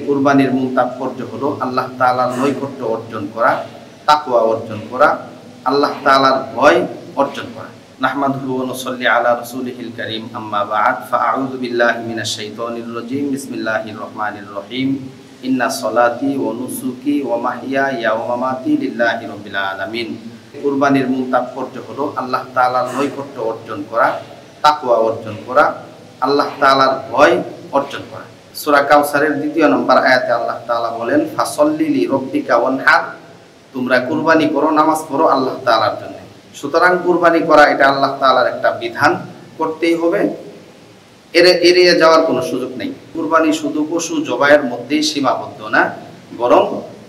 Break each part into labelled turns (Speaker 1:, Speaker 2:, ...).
Speaker 1: কুরবানির মূল তাৎপর্য হলো আল্লাহ তাআলার নৈকট্য অর্জন করা, তাকওয়া অর্জন করা, আল্লাহ তাআলার ভয় অর্জন করা। নাহমাদুহু ওয়া নুসাল্লি আলা রাসূলিহিল কারীম, আম্মা বা'দ, ফাআউযু বিল্লাহি মিনাশ শাইতানির রাজীম। বিসমিল্লাহির রহমানির রহিম। ইন্না সলাতি ওয়া নুসুকি ওয়া মাহইয়ায়া ওয়া মামাতি লিল্লাহি রাব্বিল আলামিন। কুরবানির মূল তাৎপর্য হলো আল্লাহ তাআলার নৈকট্য অর্জন করা, তাকওয়া অর্জন করা, আল্লাহ তাআলার ভয় অর্জন করা। সূরা কাউসারের ২ নম্বর আয়াতে আল্লাহ তাআলা বলেন, ফাসল্লি লিরাব্বিকা ওয়ানহার, তোমরা কুরবানি করো, নামাজ পড়ো আল্লাহ তাআলার জন্য। সুতরাং কুরবানি করা এটা আল্লাহ তাআলার একটা বিধান, করতেই হবে, এড়িয়ে যাওয়ার কোনো সুযোগ নেই। কুরবানি শুধু পশু জবাইয়ের মধ্যেই সীমাবদ্ধ না, বরং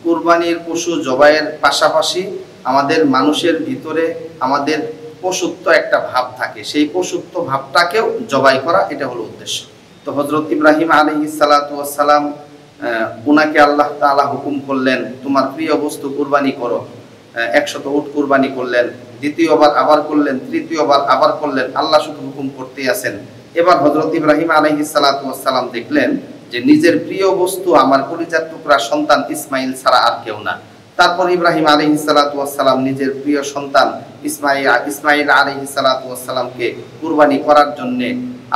Speaker 1: কুরবানির পশু জবাইয়ের পাশাপাশি আমাদের মানুষের ভিতরে আমাদের পশুত্ব একটা ভাব থাকে, সেই পশুত্ব ভাবটাকেও জবাই করা, এটা হলো উদ্দেশ্য। তো হযরত ইব্রাহিম আলাইহিস সালাতু ওয়াস সালাম, উনাকে আল্লাহ তাআলা হুকুম করলেন তোমার প্রিয় বস্তু কুরবানি করো, ১০০ উট কুরবানি করলেন, দ্বিতীয়বার আবার করলেন, তৃতীয়বার আবার করলেন, আল্লাহ শুধু হুকুম করতেই আছেন। এবার হযরত ইব্রাহিম আলাইহিস সালাতু ওয়াস সালাম দেখলেন যে নিজের প্রিয় বস্তু আমার কলিজার টুকরা সন্তান ইসমাইল ছাড়া আর কেউ না। তারপর ইব্রাহিম আলাইহিস সালাতু ওয়াস সালাম নিজের প্রিয় সন্তান ইসমাইল আলাইহিস সালাতু ওয়াস সালামকে কুরবানি করার জন্য,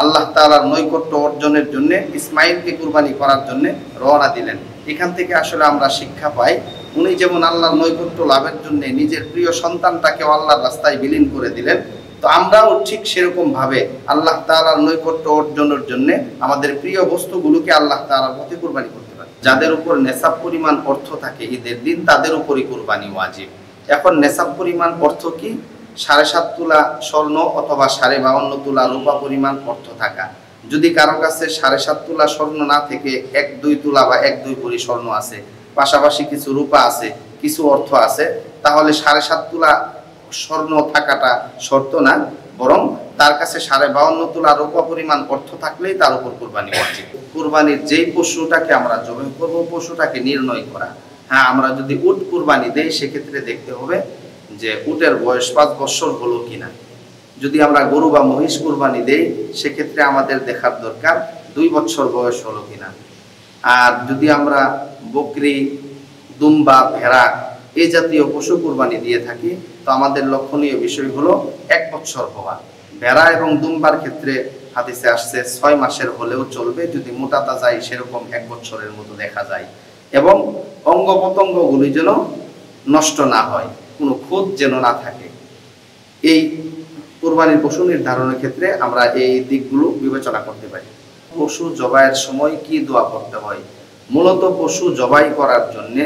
Speaker 1: আল্লাহ তাআলার নৈকট্য অর্জনের জন্য, ইসমাইলকে কুরবানি করার জন্য রওনা দিলেন। এখান থেকে আসলে আমরা শিক্ষা পাই, উনি যেমন আল্লাহর নৈকট্য লাভের জন্য নিজের প্রিয় সন্তানটাকেও আল্লাহর রাস্তায় বিলীন করে দিলেন, তো আমরাও ঠিক সেরকম ভাবে আল্লাহ তাআলার নৈকট্য অর্জনের জন্য আমাদের প্রিয় বস্তুগুলোকে আল্লাহ তাআলার পথে কুরবানি করতে পারি। যাদের উপর নেসাব পরিমাণ অর্থ থাকে ঈদের দিন, তাদের উপরই কুরবানি ওয়াজিব। এখন নেসাব পরিমাণ অর্থ কি? ৭.৫ তোলা স্বর্ণ অথবা 52.৫ তোলা রূপা পরিমাণ অর্থ থাকা। যদি কারো কাছে ৭.৫ তোলা স্বর্ণ না থেকে ১-২ তোলা বা ১-২ ভরি স্বর্ণ আছে, পাশাপাশি কিছু রূপা আছে, কিছু অর্থ আছে, তাহলে ৭.৫ তোলা স্বর্ণ থাকাটা শর্ত না, বরং তার কাছে 52.৫ তোলা রূপা পরিমাণ অর্থ থাকলেই তার উপর কুরবানি ওয়াজিব। কুরবানির যেই পশুটাকে আমরা জবাই করব, পশুটাকে নির্ণয় করা। হ্যাঁ, আমরা যদি উট কুরবানি দেই, সেক্ষেত্রে দেখতে হবে যে উটের বয়স ৫ বছর হলো কিনা। যদি আমরা গরু বা মহিষ কুরবানি দেই, সেক্ষেত্রে আমাদের দেখার দরকার ২ বছর বয়স হলো কিনা। আর যদি আমরা বকরি, দুম্বা, ভেড়া এই জাতীয় পশু কুরবানি দিয়ে থাকি, তো আমাদের লক্ষণীয় বিষয় হলো ১ বছর হওয়া। ভেড়া এবং দুম্বার ক্ষেত্রে হাদিসে আসছে ৬ মাসের হলেও চলবে, যদি মোটা তাজাই সেরকম ১ বছরের মতো দেখা যায়, এবং অঙ্গ প্রত্যঙ্গগুলি যেন নষ্ট না হয়, কোনো খুঁত যেন না থাকে। এই কুরবানির পশু নির্ধারণের ক্ষেত্রে আমরা এই দিকগুলো বিবেচনা করতে পারি। পশু জবাইয়ের সময় কি দোয়া করতে হয়? মূলত পশু জবাই করার জন্য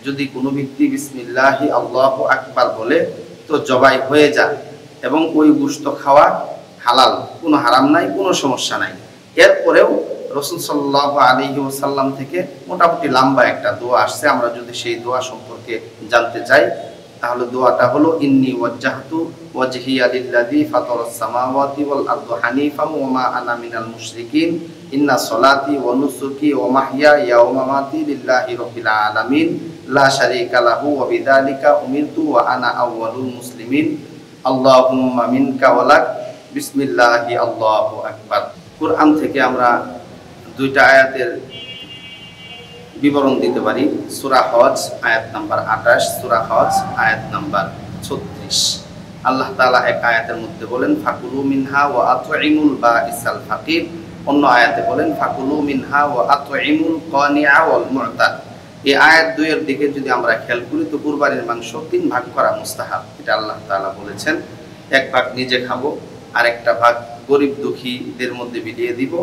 Speaker 1: যদি কোনো ব্যক্তি বিসমিল্লাহি আল্লাহু আকবার বলে, তো জবাই হয়ে যায় এবং ওই গোশত খাওয়া হালাল, কোনো হারাম নাই, কোনো সমস্যা নাই। এরপরেও রাসূল সাল্লাল্লাহু আলাইহি ওয়াসাল্লাম থেকে মোটামুটি লম্বা একটা দোয়া আসছে। আমরা যদি সেই দোয়া সম্পর্কে জানতে চাই, তাহলে দোয়াটা হলো, ইন্নী ওয়াজ্জাহতু ওয়াজহিয়া লিল্লাযী ফাতারাস সামাওয়াতি ওয়াল আরদা হানিফাম ওয়া মা আনা মিনাল মুশরিকিন, ইন্না সলাতি ওয়া নুসুকি ওয়া মাহইয়ায়া ওয়া মামাতি লিল্লাহি রাব্বিল আলামিন, লা শারীকা লাহু ওয়া বিযালিকা উমিরতু ওয়া আনা আউয়ালুল মুসলিমিন, আল্লাহুম্মা মিনকা ওয়া লাক, বিসমিল্লাহি আল্লাহু আকবার। কুরআন থেকে আমরা 2টা আয়াতের বিবরণ দিতে পারি। সূরা হজ আয়াত নাম্বার 28, সূরা হজ আয়াত নাম্বার 36। আল্লাহ তাআলা এক আয়াতের মধ্যে বলেন, ফাকুলু মিনহা ওয়া আতইমুল বাইসাল ফাকির। অন্য আয়াতে বলেন, ফাকুলু মিনহা ওয়া আতইমুল কানিআ ওয়াল মু'তাদ। এই আয়াত 2 এর দিকে যদি আমরা খেয়াল করি, তো কুরবানির মাংস 3 ভাগ করা মুস্তাহাব, এটা আল্লাহ তাআলা বলেছেন। 1 ভাগ নিজে খাবো, আরেকটা ভাগ গরিব দুঃখীদের মধ্যে বিলিয়ে দিব,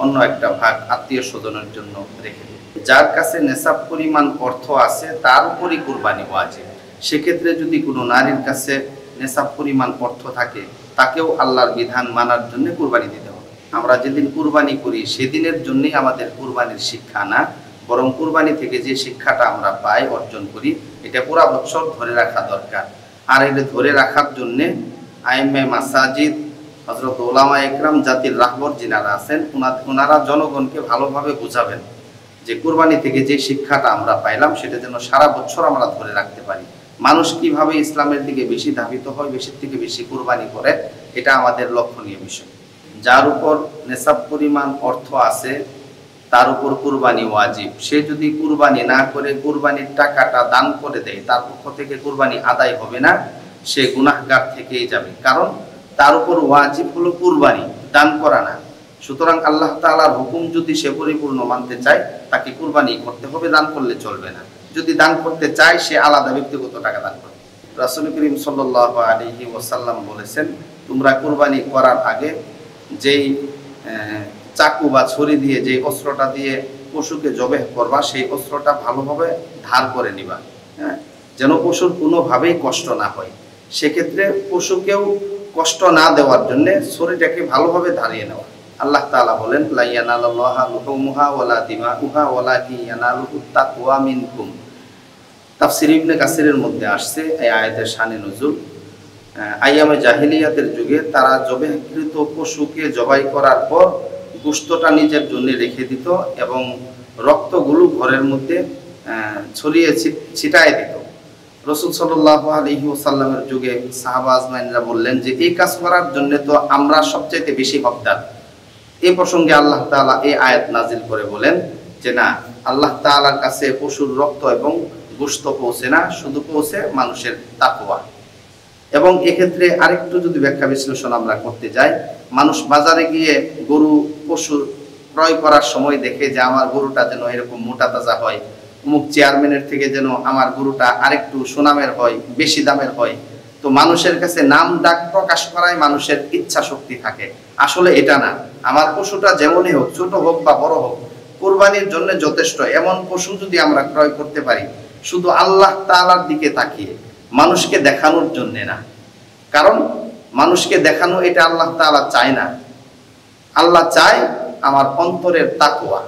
Speaker 1: অন্য একটা ভাগ আত্মীয় স্বজনের জন্য রেখে দিব। যার কাছে নেসাব পরিমাণ অর্থ আছে, তার উপরই কুরবানি ওয়াজিব। সেক্ষেত্রে যদি কোনো নারীর কাছে নেসাব পরিমাণ অর্থ থাকে, তাকেও আল্লাহর বিধান মানার জন্য কুরবানি দিতে হবে। আমরা যেদিন কুরবানি করি, সেদিনের জন্যই আমাদের কুরবানির শিক্ষা না, বরং কুরবানি থেকে যে শিক্ষাটা আমরা পাই, অর্জন করি, এটা পুরা বছর ধরে রাখা দরকার। আর এটা ধরে রাখার জন্য আইম্মে মাসাজিদ, হযরত উলামা ইকরাম, জাতির রাহবর যিনারা আছেন, ওনারা জনগণকে ভালোভাবে বোঝাবেন যে কুরবানি থেকে যে শিক্ষাটা আমরা পাইলাম, সেটা যেন সারা বছর আমরা ধরে রাখতে পারি। মানুষ কিভাবে ইসলামের দিকে বেশি ধাবিত হয়, বেশির থেকে বেশি কুরবানি করে, এটা আমাদের লক্ষণীয় বিষয়। যার উপর নেসাব পরিমাণ অর্থ আছে, তার উপর কুরবানি ওয়াজিব, সে যদি কুরবানি না করে কুরবানির টাকাটা দান করে দেয়, তার পক্ষ থেকে কুরবানি আদায় হবে না, সে গুনাহগার থেকেই যাবে। কারণ তার উপর ওয়াজিব হলো কুরবানি, দান করা না। সুতরাং আল্লাহ তাআলার হুকুম যদি সে পরিপূর্ণ মানতে চায়, তাকে কুরবানি করতে হবে, দান করলে চলবে না। যদি দান করতে চায়, সে আলাদা ব্যক্তিগত টাকা দান করবে। রাসূল করিম সাল্লাল্লাহু আলাইহি ওয়াসাল্লাম বলেছেন, তোমরা কুরবানি করার আগে যেই চাকু বা ছুরি দিয়ে, যে অস্ত্রটা দিয়ে পশুকে জবেহ করবা, সেই অস্ত্রটা ভালোভাবে ধার করে নিবা, যেন পশুর কোনোভাবেই কষ্ট না হয়। সেক্ষেত্রে পশুকেও কষ্ট না দেওয়ার জন্য ছুরিটাকে ভালোভাবে ধারিয়ে নেওয়া। আল্লাহ তাআলা বলেন, লা ইয়ানালুল্লাহা লুহুমুহা ওয়ালা দিমাউহা ওয়ালাকিন ইয়ানালুহুত তাকওয়া মিনকুম। তাফসীর ইবনে কাসিরের মধ্যে আসছে এই আয়াতের শানে নুজুল, আইয়ামে জাহিলিয়াতের যুগে তারা জবেহকৃত পশুকে জবাই করার পর গোশতটা নিজের জন্য রেখে দিত এবং রক্তগুলো ঘরের মধ্যে ছড়িয়ে ছিটায় দিত। রাসূল সাল্লাল্লাহু আলাইহি ওয়াসাল্লামের যুগে সাহাবা আজমাইনরা বললেন যে এই কাজ করার জন্য তো আমরা সবচেয়ে বেশি হকদার। এই প্রসঙ্গে আল্লাহ তাআলা এই আয়াত নাজিল করে বলেন যে না, আল্লাহ তাআলার কাছে পশুর রক্ত এবং গোশত পৌঁছে না, শুধু পৌঁছে মানুষের তাকওয়া। এবং এক্ষেত্রে আরেকটু যদি ব্যাখ্যা বিশ্লেষণ আমরা করতে যাই, মানুষ বাজারে গিয়ে গরু পশু ক্রয় করার সময় দেখে যে আমার গরুটা যেন এরকম মোটা তাজা হয়, অমুক চেয়ারম্যানের থেকে যেন আমার গরুটা আরেকটু সুনামের হয়, বেশি দামের হয়। তো মানুষের কাছে নাম ডাক প্রকাশ করায় মানুষের ইচ্ছা শক্তি থাকে। আসলে এটা না, আমার পশুটা যেমনই হোক, ছোট হোক বা বড় হোক, কুরবানির জন্য যথেষ্ট এমন পশু যদি আমরা ক্রয় করতে পারি, শুধু আল্লাহ তাআলার দিকে তাকিয়ে, মানুষকে দেখানোর জন্য না। কারণ মানুষকে দেখানো এটা আল্লাহ তাআলা চায় না। আল্লাহ চায় আমার অন্তরের তাকওয়া।